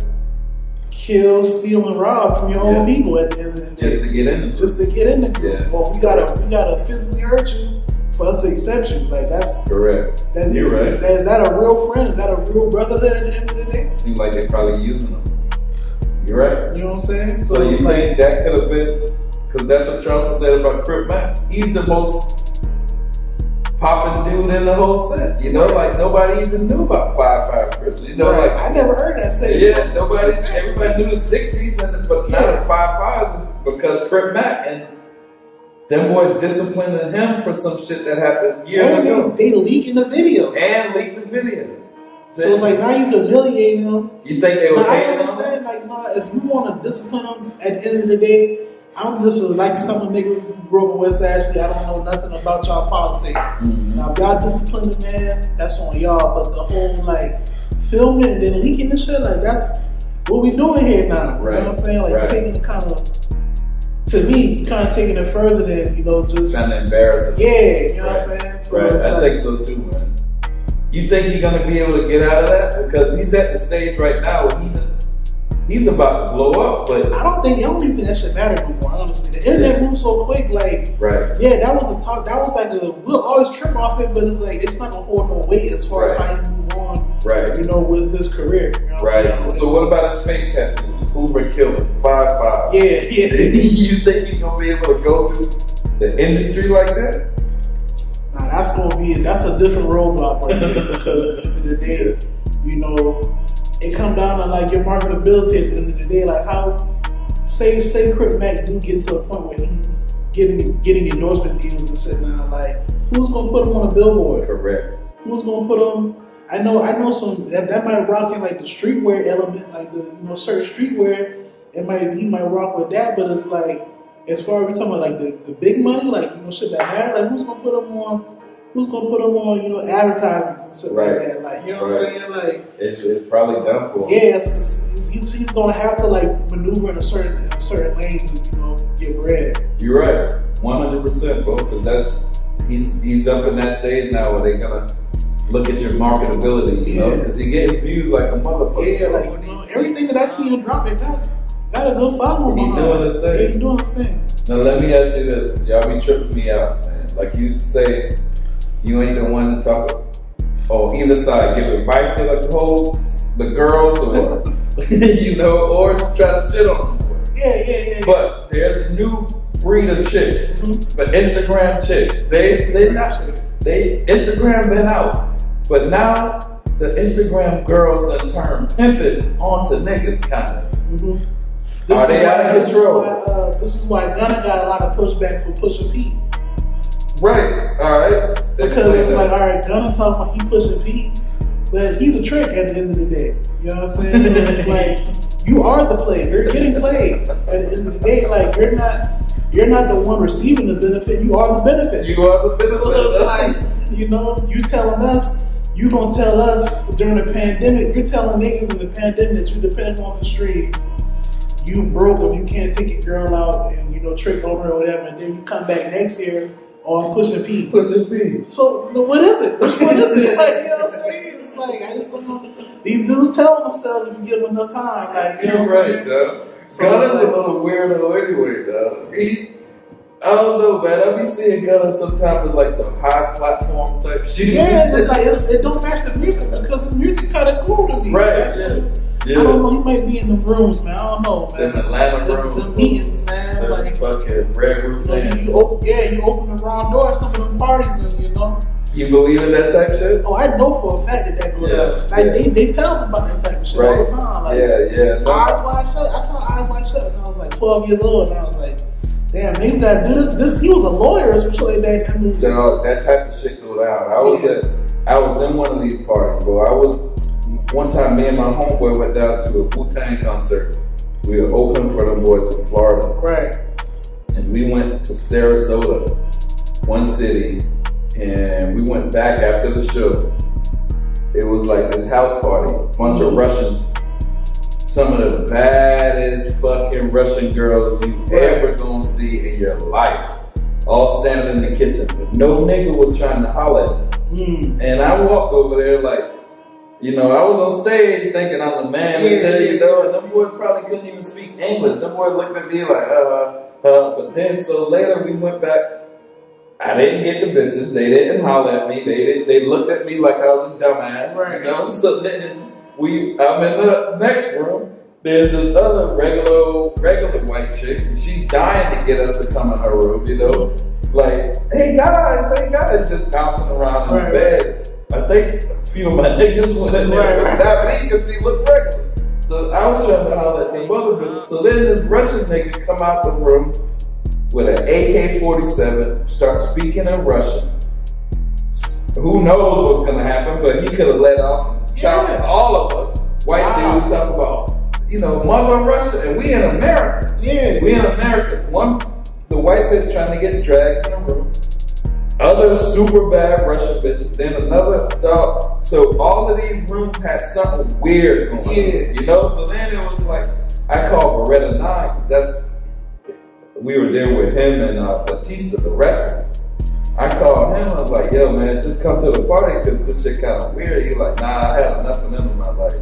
kill, steal, and rob from your own people at the end of the day. Just to get in the group. Yeah. Well, we gotta physically hurt you for us to accept you. Like that's correct. You're right. Is that a real friend? Is that a real brotherhood at the end of the day? Seems like they're probably using them. You're right. You know what I'm saying? So you think that could have been, because that's what Charleston said about Crip Mac. He's the most popping dude in the whole set. Nobody even knew about 5-5 Crips. I never heard that say. Yeah, everybody knew the 60s, but now the 5-5s is because Crip Mac, and them boys disciplining him for some shit that happened years ago. They leaking the video. And leaked the video. So it's like now you humiliating them. You think they were I understand, if you want to discipline them at the end of the day, I'm just some nigga who grew up in West Ashley. I don't know nothing about y'all politics. Mm-hmm. Now, if y'all discipline the man, that's on y'all. But the whole filming and then leaking this shit, that's what we doing here now. Right. You know what I'm saying? Taking it to me, taking it further than just kind of embarrassing. Yeah, you know what I'm saying? So I think so too, man. You think he's gonna be able to get out of that? Because he's at the stage right now where he's about to blow up, but I don't even think that should matter no more, honestly. The internet moves so quick, right. Yeah, that was a talk, that was we'll always trip off it, but it's not gonna hold no weight as far as how you move on, right, with his career. You know right. So what about his face tattoos? Hoover killed him, 5-5. Yeah. You think he's gonna be able to go through the industry like that? Nah, that's a different roadblock right there, because at the end of the day, it come down to your marketability at the end of the day. How say Crip Mac do get to a point where he's getting endorsement deals and shit now. Who's gonna put him on a billboard? Correct. Who's gonna put him? I know some that might rock in the streetwear element, the certain streetwear. He might rock with that, but it's as far as we're talking about the big money, shit that matter, who's gonna put him on? Who's gonna put him on, advertisements and shit like that? You know what I'm saying? It's probably done for him. Yeah, he's gonna have to maneuver in a certain lane to get bread. You're right, 100%, bro. Because he's up in that stage now where they're gonna look at your marketability, because he getting views like a motherfucker. Yeah, everything that I see him dropping got a good following. He's doing his thing. Yeah, he's doing his thing. Now let me ask you this, because y'all be tripping me out, man. Like you say, you ain't the one to talk, either side, give advice to the girls, or or try to shit on them. Yeah. But there's a new breed of chick, the Instagram chick. They Instagram been out, but now the Instagram girls done turned pimping onto niggas, kind of. Mm-hmm. Are they out of control? This is why Gunna got a lot of pushback for Pusha P. Right, alright. Because it's alright, Gunna talking about he pushing P, but he's a trick at the end of the day. You know what I'm saying? So it's you are the play. You're getting played. At the end of the day, you're not the one receiving the benefit, you are the benefit. You are the benefit. So it's you telling us, you gonna tell us during the pandemic, you're telling niggas in the pandemic that you depended on for streams. You broke if you can't take your girl out and trick on her or whatever, and then you come back next year or I'm pushing P. Pushing P. So what is it? Which one is it? Like, you know what I'm saying? It's like I just don't know. These dudes telling themselves if you give them enough time, like you know what I'm saying? Dog. So Gunna's like, a little weirdo anyway, dog. I don't know, man. I be seeing Gunna sometimes with like some high platform type shit. yeah, it's like it don't match the music because his music kind of cool to me. Right? Yeah. I don't know. You might be in the rooms, man. I don't know, man. Them Atlanta rooms, the meetings, man. them Like, fucking Red Roof fans. you open the wrong door. Some of them parties, and you know. You believe in that type shit? Oh, I know for a fact that goes Yeah, down. Like yeah. they tell us about that type of shit Right. all the time. Like, Yeah. No. Eyes Wide Shut. I saw Eyes Wide Shut when I was like 12 years old, and I was like, damn, niggas that do this. He was a lawyer or some shit like that. Dog, that type of shit go down. I was in one of these parties, bro. One time, me and my homeboy went down to a Wu-Tang concert. We were open for them boys in Florida. Right. And we went to Sarasota, one city, and we went back after the show. It was like this house party, bunch of Russians. Some of the baddest fucking Russian girls you ever gonna see in your life. All standing in the kitchen. No nigga was trying to holler at me. And I walked over there like, you know, I was on stage thinking I'm the man, you know, and them boys probably couldn't even speak English. Them boys looked at me like, but then, so later we went back. I didn't get the bitches. They didn't holler at me. They looked at me like I was a dumbass. Right. You know, so then I'm in the next room. There's this other regular white chick, and she's dying to get us to come in her room, you know? Like, hey guys, just bouncing around in the bed. I think a few of my niggas went in there without me because she looked regular. So I was trying to holler at them other bitches. So then this Russian nigga come out the room with an AK-47, start speaking in Russian. Who knows what's gonna happen, but he could have let off and chopped all of us. White dude talk about, you know, mother Russia, and we in America. Yeah. We in America. The white bitch trying to get dragged in the room. Other super bad Russian bitch. Then another dog. So all of these rooms had something weird going on. You know? So then it was like, I called Beretta 9, because we were there with him and Batista, the wrestler. I called him, I was like, yo man, just come to the party because this shit kind of weird. He like, nah, I had enough of them in my life.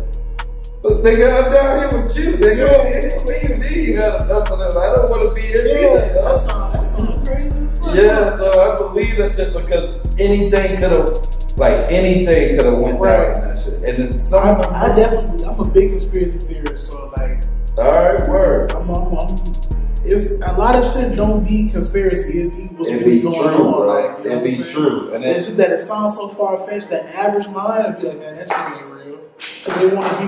But nigga, I'm down here with you, nigga. What do you mean you got enough of them? I don't want to be here either. That sounds crazy as fuck. Yeah, so I believe that shit because anything could have went down in that shit. And then some I'm a big conspiracy theorist, so like, all right, word. It's a lot of shit don't be conspiracy. It be what's really going on. Bro. Like, It be true. And it's just that it sounds so far fetched that average mind would be like, man, that shit ain't real. Because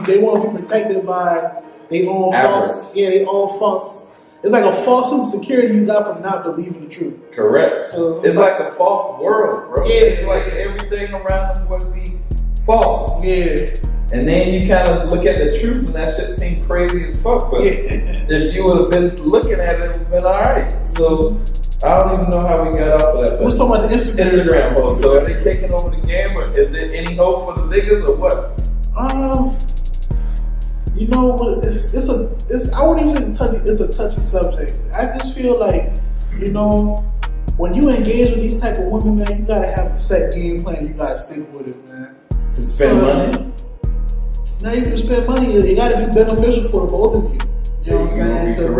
they want to be protected by their own false. Yeah, their own false. It's like a false sense of security you got from not believing the truth. Correct. So it's like a false world, bro. Yeah. It's like everything around them must be false. Yeah. And then you kind of look at the truth and that shit seemed crazy as fuck. But if you would have been looking at it, it would have been alright. So I don't even know how we got off of that. What's talking about the Instagram post? So are they taking over the game, or is there any hope for the niggas, or what? You know what? I wouldn't even touch it. It's a touchy subject. I just feel like, you know, when you engage with these type of women, man, you gotta have a set game plan. You gotta stick with it, man. To spend money. Now you can spend money. It gotta be beneficial for the both of you. You know what I'm saying? Because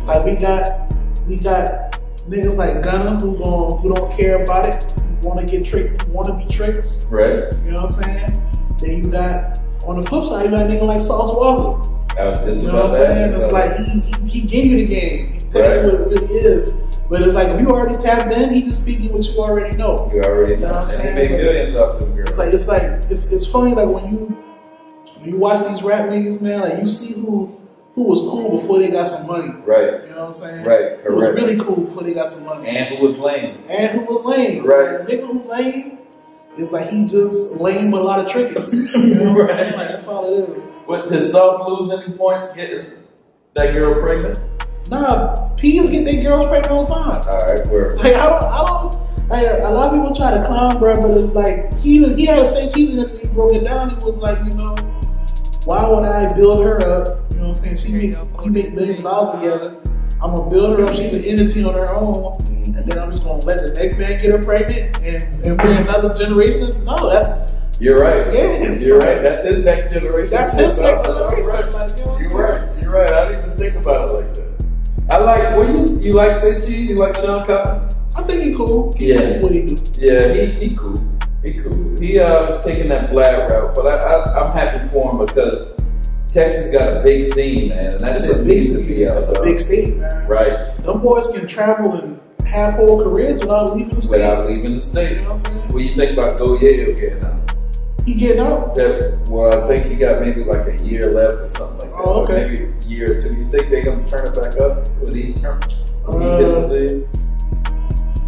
like we got niggas like Gunna who don't care about it, who want to get tricked, want to be tricked. Right. You know what I'm saying? Then you got, on the flip side, you got a nigga like Sauce Walker. I was just you know what I'm saying? It's like he gave you the game. He tell you what it really is. But it's like if you already tapped in, he just speaking what you already know. You already know. You know what I'm saying? He made millions off them girls. It's funny like when you watch these rap niggas, man, like you see who was cool before they got some money. Right. You know what I'm saying? Right. Who was really cool before they got some money. And who was lame. Right. Like, a nigga who lame, it's like he just lame with a lot of trickings. You know what I'm saying? Like, that's all it is. What, did Sauce lose any points getting that girl pregnant? Nah, P's get their girls pregnant all the time. Alright, word. Like, I don't. Like, a lot of people try to clown, bro, but it's like he had to say cheating, and he broke it down. He was like, you know, why would I build her up? You know what I'm saying? We make millions of dollars together, I'm gonna build her up. She's an entity on her own, and then I'm just gonna let the next man get her pregnant and bring another generation. No, that's. You're right. Yes. You're right. That's his next generation. That's his next generation. Right. Like, you know You're right. You're right. I didn't even think about it like that. I like. Well, you like Sechi? You like Sean Cotton? I think he cool. He cool for what he do. Yeah, he cool. He cool. He taking that Vlad route, but I'm happy for him because Texas got a big scene, man, and that's a big scene. That's a big state, man. Right. Them boys can travel and have whole careers without leaving the state. Without leaving the state. You know what I'm saying? What you think about Goyeo getting out? He getting out? Well, I think he got maybe like a year left or something like that. Oh, okay. Or maybe a year or two. You think they're gonna turn it back up when he hit the scene?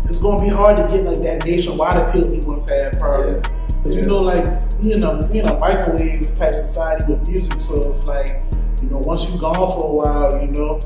It's gonna be hard to get like that nationwide appeal he once had, probably. Because you know, like we in a microwave type society with music, so it's like, you know, once you've gone for a while, you know,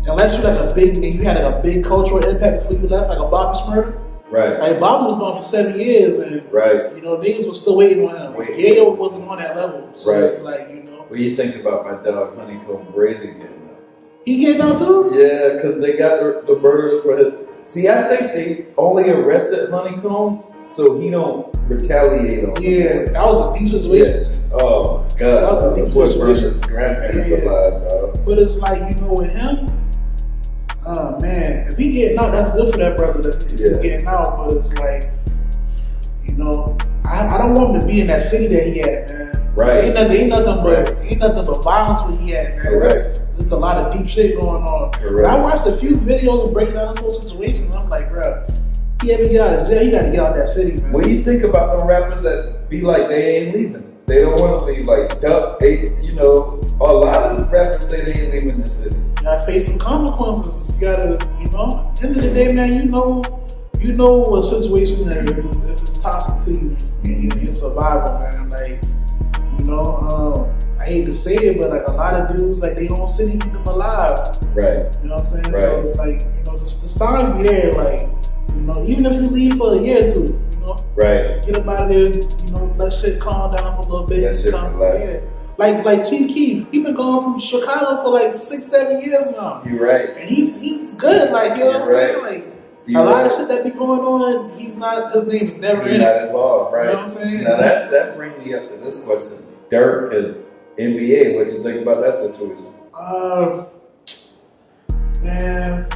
unless you're like a big name, you had like a big cultural impact before you left, like a Bobby Smurder. Right. Like Bobby was gone for 7 years, and you know, niggas was still waiting on him. Gayle wasn't on that level, so it's like, you know. What do you think about my dog Honeycomb Brazy getting out? He getting out too? Yeah, because they got the murder for his. See, I think they only arrested Honeycomb so he don't retaliate on him. Yeah, that was a deep situation. Yeah. Oh my God, that was a deep situation. His grandparents alive, dog. But it's like, you know, with him, man, if he getting out, that's good for that brother. If he's getting out, but it's like, you know, I don't want him to be in that city that he at, man. Right. Ain't nothing but violence where he at, man. Correct. There's a lot of deep shit going on. I watched a few videos of breaking down this whole situation, and I'm like, bro, he ever get out of jail, he got to get out of that city, man. What do you think about the rappers that be like they ain't leaving? They don't want to leave, like Duck. You know, a lot of the rappers say they ain't leaving the city. You gotta face some consequences. You gotta, you know. At the end of the day, man, you know what situation that if it's toxic to you, you survival, man. Like, you know, I hate to say it, but like a lot of dudes, like they own city eat them alive. Right. You know what I'm saying? Right. So it's like, you know, the signs be there, like, you know, even if you leave for a year or two, you know, get up out of there, you know, let shit calm down for a little bit. Like Chief Keef, he been going from Chicago for like 6-7 years now. You're right. And he's good, like, you know what I'm saying? Like, a lot of shit that be going on, his name is never in it. Not involved, right? You know what I'm saying? Now that brings me up to this question. Dirk and NBA, what you think about that situation? Man,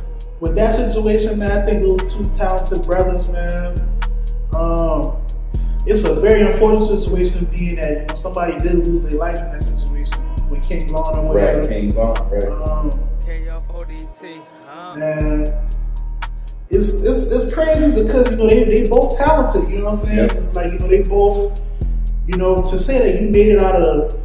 with that situation, man, I think those two talented brothers, man, it's a very unfortunate situation, being that, you know, somebody did lose their life in that situation with King Von or whatever. Right, King Von, right. Man, it's crazy because, you know, they both talented, you know what I'm saying? Yep. It's like, you know, they both, you know, to say that you made it out of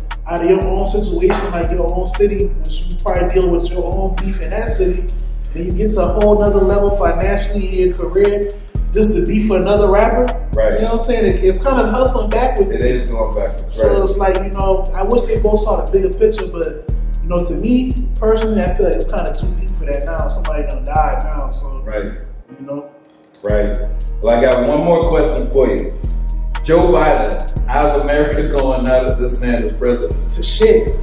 your own situation, like your own city, which you probably deal with your own beef in that city, and you get to a whole nother level financially in your career just to be for another rapper. Right. You know what I'm saying? It's kind of hustling backwards. It is going backwards. So right. It's like, you know, I wish they both saw the bigger picture, but, you know, to me, personally, I feel like it's kind of too deep for that now. Somebody done died now, so. Right. You know? Right. Well, I got one more question for you. Joe Biden, how's America going now that this man is president? To shit.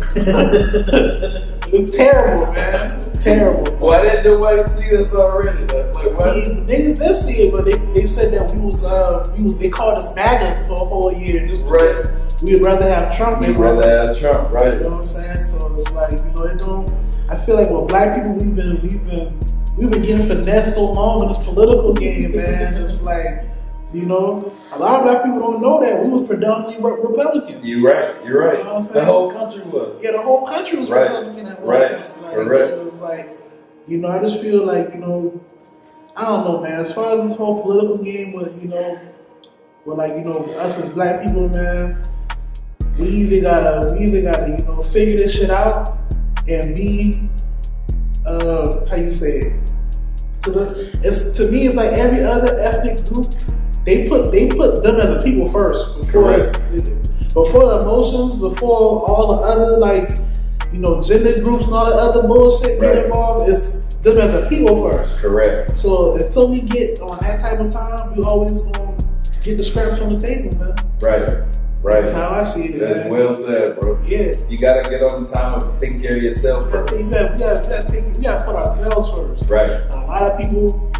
It's terrible, man. It's terrible. Why didn't nobody see this already? Like, what? Niggas did see it, but they said that they called us MAGA for a whole year. Just right. We'd rather have Trump. We'd rather have Trump, right? You know what I'm saying? So it's like, you know, it don't. I feel like with black people, we've been getting finessed so long in this political game, man. It's like, you know, a lot of black people don't know that we was predominantly Republican. You're right. You know what I'm saying? The whole country was. Yeah, the whole country was Republican at one point. Like, correct. So it's like, you know, I just feel like, you know, I don't know, man. As far as this whole political game, with, you know, with, like, you know, us as black people, man, we either gotta, you know, figure this shit out and be, how you say it? Because to me, it's like every other ethnic group. They put them as a people first before emotions, before all the other, like, you know, gender groups and all the other bullshit get involved. It's them as a people first. Correct. So until we get on that type of time, we always gonna get the scraps on the table, man. Right. Right. That's how I see it. That's man. well said, bro. Yeah. You gotta get on the time of taking care of yourself first. We gotta put ourselves first. Right. A lot of people,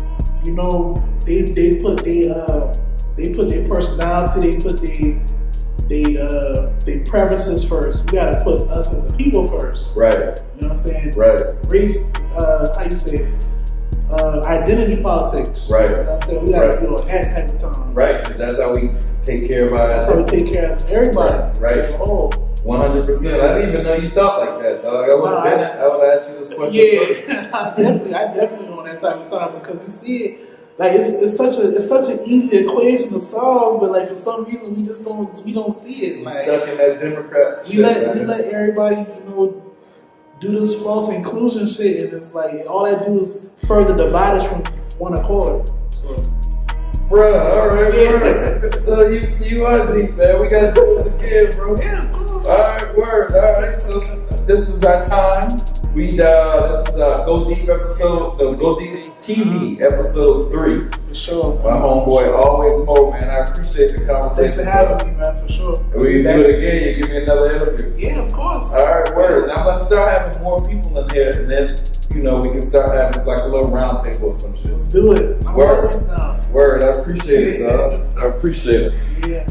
you know, they put their personality, they put their preferences first. We gotta put us as a people first. Right. You know what I'm saying? Right. Race, how you say it? Identity politics. Right. You know what I'm saying? We gotta do on that type of time. Right. 'Cause that's how we take care of our. That's how we take care of everybody. Right. As a whole. 100%. I didn't even know you thought like that, dog. I would have asked you this question. Yeah, I definitely on that type of time because you see it. Like it's such an easy equation to solve, but like for some reason we don't see it. You Like, stuck in that Democrat we let everybody, you know, do this false inclusion shit, and it's like all that do is further divide us from one accord. So, bruh, all right, yeah. bruh. So you are deep, man. We gotta do this again, bro. Yeah, of course. All right, word. All right. So this is our time. This is Go Deep episode, the Go Deep TV episode 3. For sure. My homeboy, Always.Moe, man. I appreciate the conversation. Thanks for having me, man. For sure. And we can do it again. You give me another interview. Yeah, of course. All right, word. Now let's start having more people in here, and then we can start having like a little round table or some shit. Let's do it. I'm Word. always down. Word. I appreciate it, dog. I appreciate it. Yeah.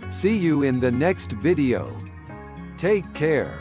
See you in the next video. Take care.